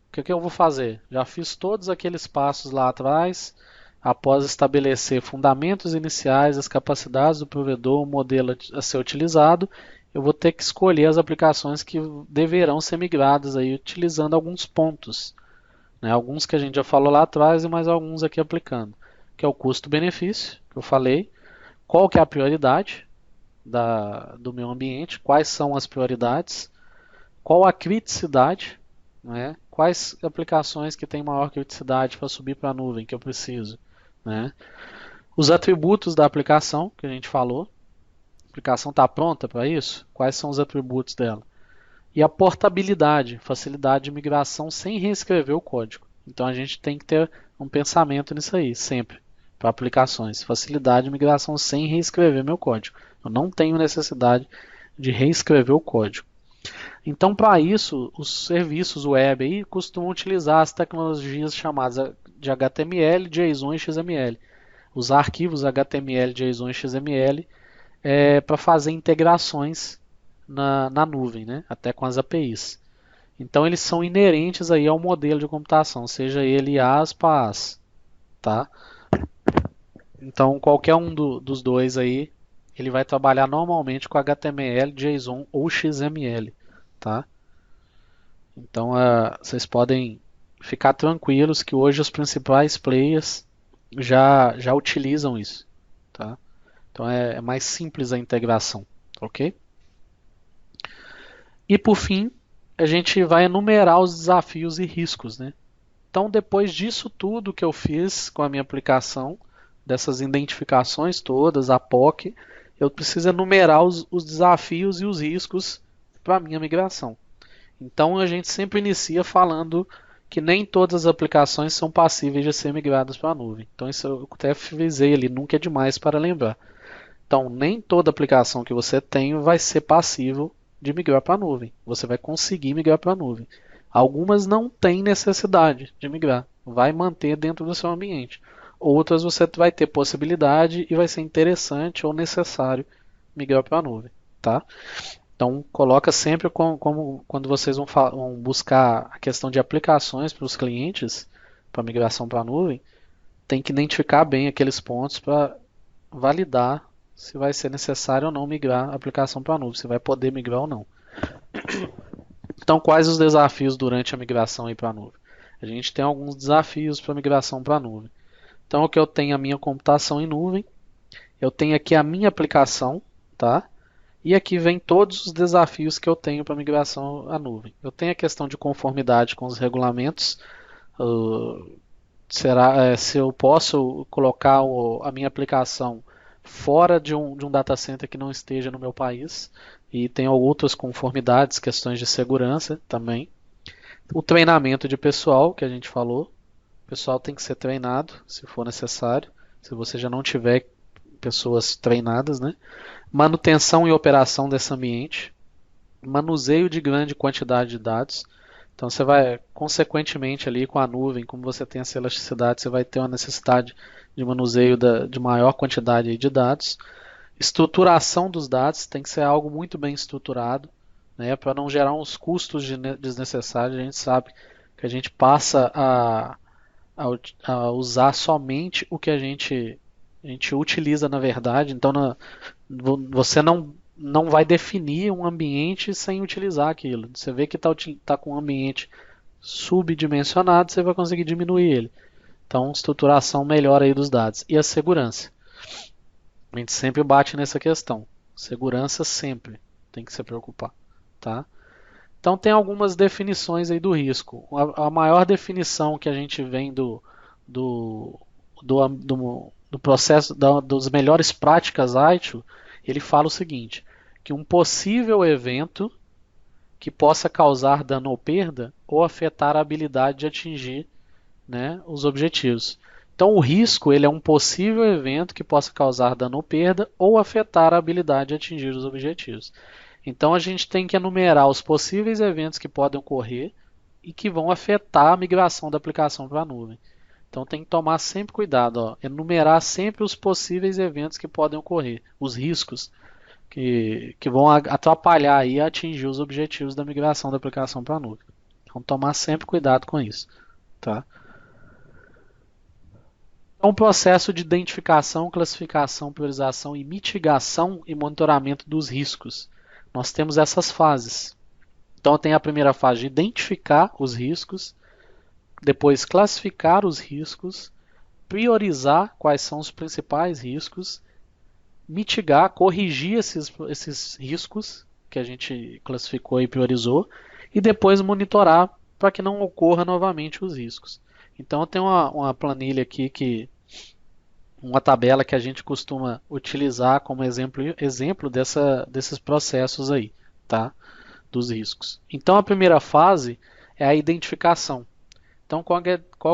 O que eu vou fazer? Já fiz todos aqueles passos lá atrás, após estabelecer fundamentos iniciais, as capacidades do provedor, o modelo a ser utilizado, eu vou ter que escolher as aplicações que deverão ser migradas aí, utilizando alguns pontos, né? Alguns que a gente já falou lá atrás e mais alguns aqui aplicando, que é o custo-benefício, que eu falei, qual que é a prioridade do meu ambiente, quais são as prioridades, qual a criticidade, né? Quais aplicações que têm maior criticidade para subir para a nuvem que eu preciso, né? Os atributos da aplicação que a gente falou, a aplicação está pronta para isso? Quais são os atributos dela? E a portabilidade, facilidade de migração sem reescrever o código. Então a gente tem que ter um pensamento nisso aí, sempre, para aplicações. Facilidade de migração sem reescrever meu código. Eu não tenho necessidade de reescrever o código. Então, para isso, os serviços web aí costumam utilizar as tecnologias chamadas de HTML, JSON e XML. Usar arquivos HTML, JSON e XML para fazer integrações na nuvem, né? Até com as APIs. Então, eles são inerentes aí ao modelo de computação, seja ele IaaS, PaaS, tá? Então, qualquer um dos dois aí, ele vai trabalhar normalmente com HTML, JSON ou XML, tá? Então, vocês podem ficar tranquilos que hoje os principais players já utilizam isso, tá? Então é mais simples a integração, ok? E por fim, a gente vai enumerar os desafios e riscos, né? Então, depois disso tudo que eu fiz com a minha aplicação, dessas identificações todas, a POC, eu preciso enumerar os desafios e os riscos para a minha migração. Então a gente sempre inicia falando que nem todas as aplicações são passíveis de ser migradas para a nuvem. Então isso eu até frisei ali, nunca é demais para lembrar. Então nem toda aplicação que você tem vai ser passível de migrar para a nuvem. Você vai conseguir migrar para a nuvem. Algumas não têm necessidade de migrar, vai manter dentro do seu ambiente. Outras você vai ter possibilidade e vai ser interessante ou necessário migrar para a nuvem, tá? Então, coloca sempre como quando vocês vão buscar a questão de aplicações para os clientes, para migração para a nuvem, tem que identificar bem aqueles pontos para validar se vai ser necessário ou não migrar a aplicação para a nuvem, se vai poder migrar ou não. Então, quais os desafios durante a migração para a nuvem? A gente tem alguns desafios para a migração para a nuvem. Então, o que eu tenho a minha computação em nuvem, eu tenho aqui a minha aplicação, tá? E aqui vem todos os desafios que eu tenho para migração à nuvem. Eu tenho a questão de conformidade com os regulamentos. Se eu posso colocar a minha aplicação fora de um data center que não esteja no meu país. E tem outras conformidades, questões de segurança também. O treinamento de pessoal, que a gente falou. O pessoal tem que ser treinado, se for necessário. Se você já não tiver pessoas treinadas, né? Manutenção e operação desse ambiente, manuseio de grande quantidade de dados. Então você vai, consequentemente ali com a nuvem, como você tem essa elasticidade, você vai ter uma necessidade de manuseio de maior quantidade de dados. Estruturação dos dados tem que ser algo muito bem estruturado, né, para não gerar uns custos desnecessários. A gente sabe que a gente passa a usar somente o que a gente utiliza na verdade. Então você não vai definir um ambiente sem utilizar aquilo. Você vê que está com um ambiente subdimensionado, você vai conseguir diminuir ele. Então, estruturação melhor aí dos dados. E a segurança. A gente sempre bate nessa questão. Segurança sempre tem que se preocupar, tá? Então tem algumas definições aí do risco. A maior definição que a gente vem do, do processo dos melhores práticas ITIL, ele fala o seguinte, que um possível evento que possa causar dano ou perda ou afetar a habilidade de atingir, né, os objetivos. Então, o risco ele é um possível evento que possa causar dano ou perda ou afetar a habilidade de atingir os objetivos. Então, a gente tem que enumerar os possíveis eventos que podem ocorrer e que vão afetar a migração da aplicação para a nuvem. Então, tem que tomar sempre cuidado, ó, enumerar sempre os possíveis eventos que podem ocorrer, os riscos que vão atrapalhar e atingir os objetivos da migração da aplicação para a nuvem. Então, tomar sempre cuidado com isso. Tá? É um processo de identificação, classificação, priorização e mitigação e monitoramento dos riscos. Nós temos essas fases. Então tem a primeira fase de identificar os riscos, depois classificar os riscos, priorizar quais são os principais riscos, mitigar, corrigir esses riscos que a gente classificou e priorizou, e depois monitorar para que não ocorra novamente os riscos. Então tem uma planilha aqui, uma tabela que a gente costuma utilizar como exemplo desses processos aí, tá? Dos riscos. Então a primeira fase é a identificação. Então qual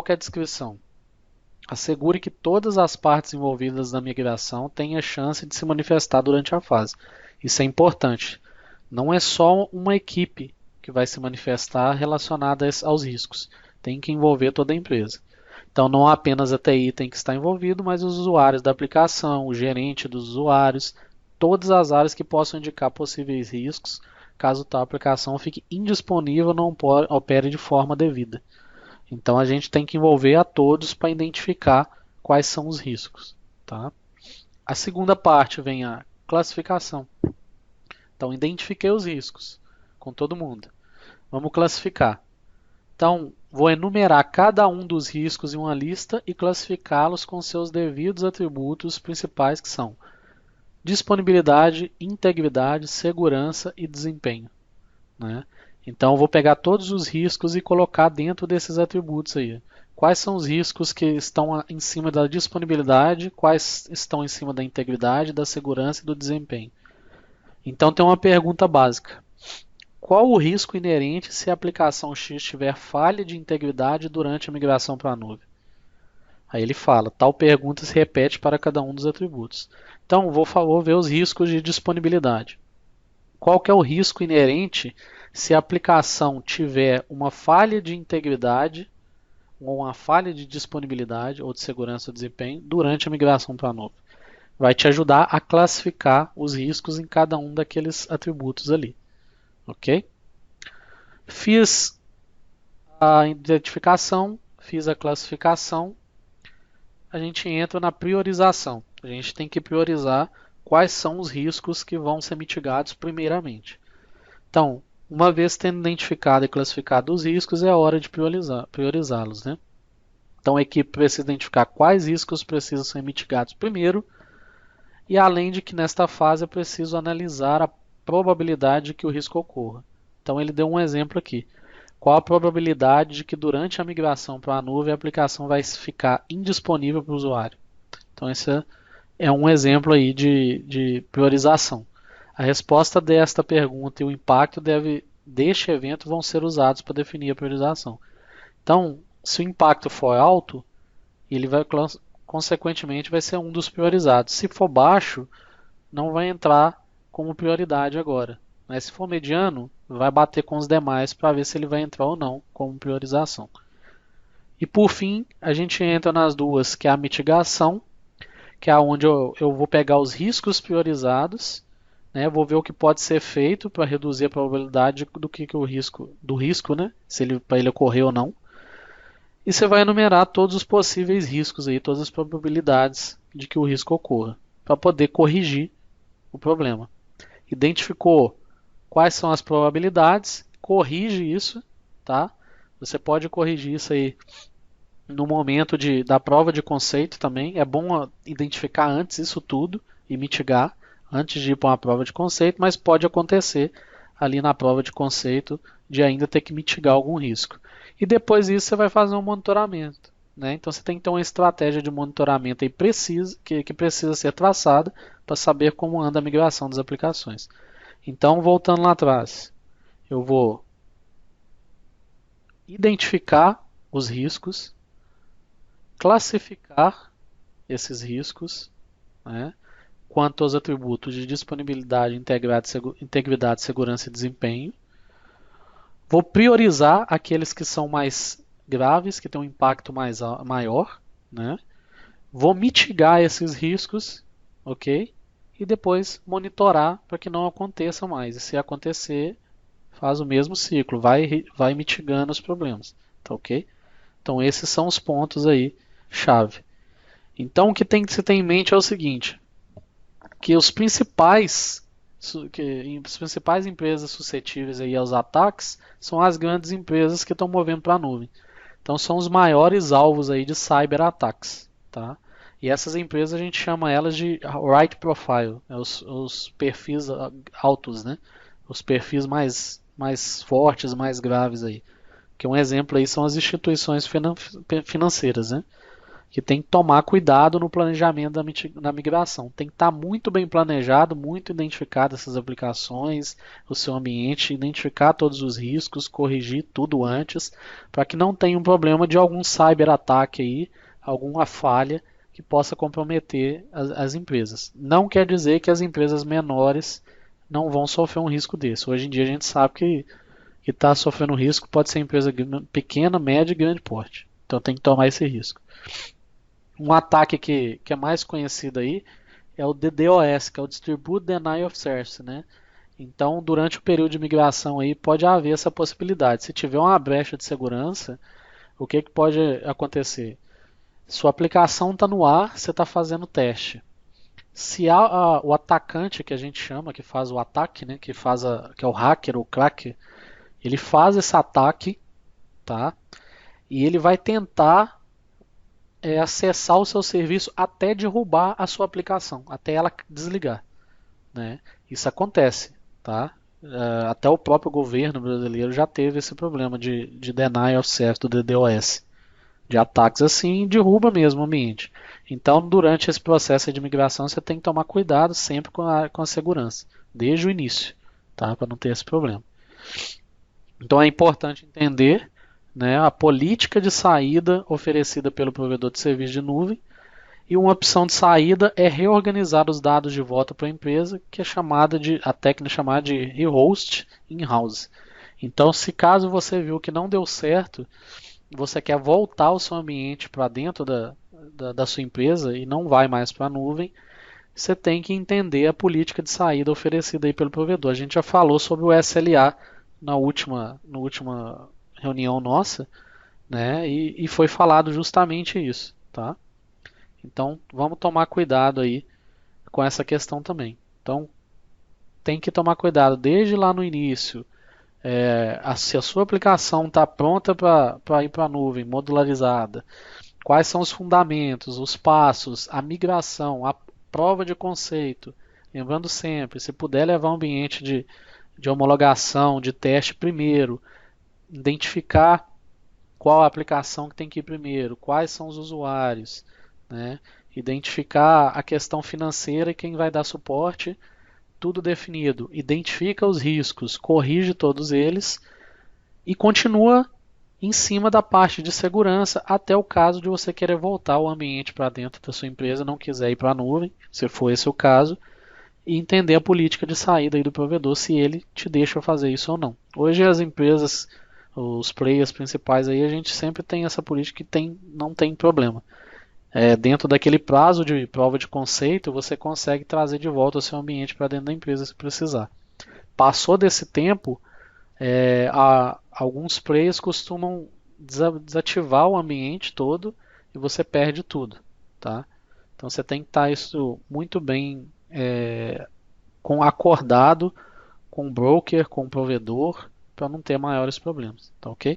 que é a descrição? Assegure que todas as partes envolvidas na migração tenham a chance de se manifestar durante a fase. Isso é importante. Não é só uma equipe que vai se manifestar relacionada aos riscos. Tem que envolver toda a empresa. Então não apenas a TI tem que estar envolvido, mas os usuários da aplicação, o gerente dos usuários, todas as áreas que possam indicar possíveis riscos, caso tal aplicação fique indisponível ou não opere de forma devida. Então a gente tem que envolver a todos para identificar quais são os riscos. Tá? A segunda parte vem a classificação. Então identifiquei os riscos com todo mundo. Vamos classificar. Então vou enumerar cada um dos riscos em uma lista e classificá-los com seus devidos atributos principais que são disponibilidade, integridade, segurança e desempenho. Né? Então, eu vou pegar todos os riscos e colocar dentro desses atributos aí. Quais são os riscos que estão em cima da disponibilidade, quais estão em cima da integridade, da segurança e do desempenho. Então, tem uma pergunta básica. Qual o risco inerente se a aplicação X tiver falha de integridade durante a migração para a nuvem? Aí ele fala, tal pergunta se repete para cada um dos atributos. Então, vou ver os riscos de disponibilidade. Qual que é o risco inerente se a aplicação tiver uma falha de integridade ou uma falha de disponibilidade ou de segurança ou desempenho durante a migração para a nuvem? Vai te ajudar a classificar os riscos em cada um daqueles atributos ali. Ok? Fiz a identificação, fiz a classificação, a gente entra na priorização. A gente tem que priorizar quais são os riscos que vão ser mitigados primeiramente. Então, uma vez tendo identificado e classificado os riscos, é a hora de priorizá-los. Né? Então, a equipe precisa identificar quais riscos precisam ser mitigados primeiro, e além de que nesta fase é preciso analisar a probabilidade de que o risco ocorra. Então, ele deu um exemplo aqui. Qual a probabilidade de que durante a migração para a nuvem a aplicação vai ficar indisponível para o usuário? Então, esse é um exemplo aí de priorização. A resposta desta pergunta e o impacto deste evento vão ser usados para definir a priorização. Então, se o impacto for alto, ele vai consequentemente vai ser um dos priorizados. Se for baixo, não vai entrar como prioridade agora. Mas se for mediano, vai bater com os demais para ver se ele vai entrar ou não como priorização. E por fim, a gente entra nas duas, que é a mitigação, que é onde eu vou pegar os riscos priorizados, né, vou ver o que pode ser feito para reduzir a probabilidade do risco, né, para ele ocorrer ou não. E você vai enumerar todos os possíveis riscos aí, todas as probabilidades de que o risco ocorra, para poder corrigir o problema. Identificou quais são as probabilidades, corrige isso, tá? Você pode corrigir isso aí no momento da prova de conceito também. É bom identificar antes isso tudo e mitigar antes de ir para uma prova de conceito, mas pode acontecer ali na prova de conceito de ainda ter que mitigar algum risco. E depois disso você vai fazer um monitoramento. Né? Então você tem que ter uma estratégia de monitoramento aí que precisa ser traçada para saber como anda a migração das aplicações. Então, voltando lá atrás, eu vou identificar os riscos, classificar esses riscos, né, quanto aos atributos de disponibilidade, integridade, segurança e desempenho. Vou priorizar aqueles que são mais graves, que têm um impacto maior, né? Vou mitigar esses riscos, ok? E depois monitorar para que não aconteça mais. E se acontecer, faz o mesmo ciclo, vai mitigando os problemas, tá ok? Então esses são os pontos aí chave. Então o que tem que se ter em mente é o seguinte, que as principais empresas suscetíveis aí aos ataques são as grandes empresas que estão movendo para a nuvem. Então são os maiores alvos aí de cyberataques, tá? E essas empresas a gente chama elas de right profile, os perfis altos, né? Os perfis mais fortes, mais graves aí. Que um exemplo aí são as instituições financeiras, né? Que tem que tomar cuidado no planejamento da migração. Tem que estar muito bem planejado, muito identificado essas aplicações, o seu ambiente, identificar todos os riscos, corrigir tudo antes, para que não tenha um problema de algum cyberataque aí, alguma falha que possa comprometer as empresas. Não quer dizer que as empresas menores não vão sofrer um risco desse. Hoje em dia a gente sabe que está sofrendo risco pode ser empresa pequena, média e grande porte. Então tem que tomar esse risco. Um ataque que é mais conhecido aí é o DDoS, que é o Distributed Denial of Service, né? Então, durante o período de migração aí pode haver essa possibilidade. Se tiver uma brecha de segurança, o que pode acontecer? Sua aplicação está no ar, você está fazendo teste. Se o atacante que a gente chama, que faz o ataque, né, que é o hacker ou cracker, ele faz esse ataque, tá? E ele vai tentar acessar o seu serviço até derrubar a sua aplicação, até ela desligar, né? Isso acontece, tá? Até o próprio governo brasileiro já teve esse problema de denial of service do DDoS, de ataques assim, derruba mesmo o ambiente. Então, durante esse processo de migração, você tem que tomar cuidado sempre com a segurança, desde o início, tá? Para não ter esse problema. Então, é importante entender, né, a política de saída oferecida pelo provedor de serviço de nuvem, e uma opção de saída é reorganizar os dados de volta para a empresa, que é a técnica chamada de rehost in-house. Então, se caso você viu que não deu certo, você quer voltar o seu ambiente para dentro da sua empresa e não vai mais para a nuvem, você tem que entender a política de saída oferecida aí pelo provedor. A gente já falou sobre o SLA na última reunião nossa, né? E foi falado justamente isso, tá? Então vamos tomar cuidado aí com essa questão também. Então tem que tomar cuidado desde lá no início. Se a sua aplicação está pronta para ir para a nuvem, modularizada, quais são os fundamentos, os passos, a migração, a prova de conceito. Lembrando sempre, se puder levar um ambiente de homologação, de teste primeiro, identificar qual a aplicação que tem que ir primeiro, quais são os usuários, né? Identificar a questão financeira e quem vai dar suporte, tudo definido. Identifica os riscos, corrige todos eles e continua em cima da parte de segurança até o caso de você querer voltar o ambiente para dentro da sua empresa, não quiser ir para a nuvem, se for esse o caso, e entender a política de saída aí do provedor, se ele te deixa fazer isso ou não. Hoje as empresas, os players principais aí, a gente sempre tem essa política que não tem problema. Dentro daquele prazo de prova de conceito, você consegue trazer de volta o seu ambiente para dentro da empresa se precisar. Passou desse tempo, alguns players costumam desativar o ambiente todo e você perde tudo, tá? Então você tem que estar isso muito bem acordado com o broker, com o provedor, para não ter maiores problemas, tá ok?